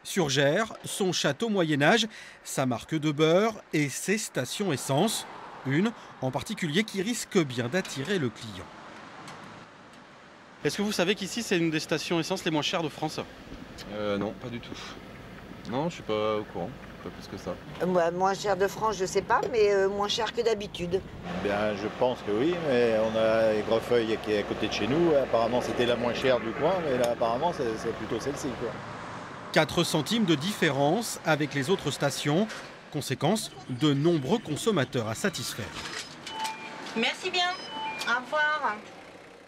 Surgères, son château Moyen-Âge, sa marque de beurre et ses stations essence. Une en particulier qui risque bien d'attirer le client. Est-ce que vous savez qu'ici c'est une des stations essence les moins chères de France? Non, pas du tout. Non, je suis pas au courant, pas plus que ça. Moins cher de France, je sais pas, mais moins cher que d'habitude. Bien, je pense que oui, mais on a Aigrefeuille qui est à côté de chez nous. Apparemment, c'était la moins chère du coin, mais là, apparemment, c'est plutôt celle-ci, quoi. 4 centimes de différence avec les autres stations. Conséquence, de nombreux consommateurs à satisfaire. Merci bien. Au revoir.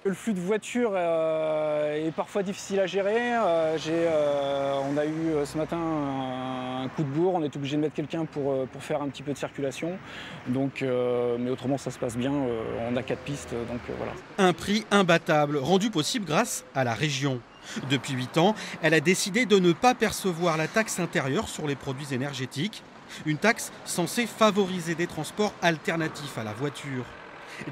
Le flux de voitures est parfois difficile à gérer. On a eu ce matin un coup de bourre, on est obligé de mettre quelqu'un pour faire un petit peu de circulation. Donc, mais autrement ça se passe bien, on a 4 pistes, donc voilà. Un prix imbattable, rendu possible grâce à la région. Depuis 8 ans, elle a décidé de ne pas percevoir la taxe intérieure sur les produits énergétiques. Une taxe censée favoriser des transports alternatifs à la voiture.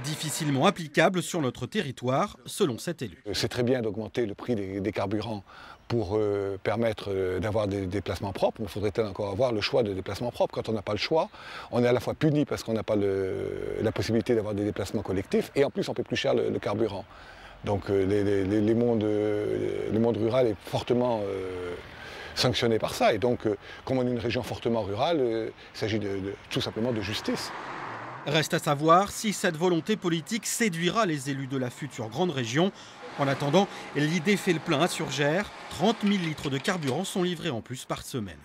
Difficilement applicable sur notre territoire, selon cet élu. C'est très bien d'augmenter le prix des carburants pour permettre d'avoir des déplacements propres, mais il faudrait encore avoir le choix de déplacements propres. Quand on n'a pas le choix, on est à la fois puni parce qu'on n'a pas la possibilité d'avoir des déplacements collectifs, et en plus on paie plus cher le carburant. Donc le monde rural est fortement sanctionné par ça. Et donc, comme on est une région fortement rurale, il s'agit tout simplement de justice. Reste à savoir si cette volonté politique séduira les élus de la future grande région. En attendant, l'idée fait le plein à Surgères. 30 000 litres de carburant sont livrés en plus par semaine.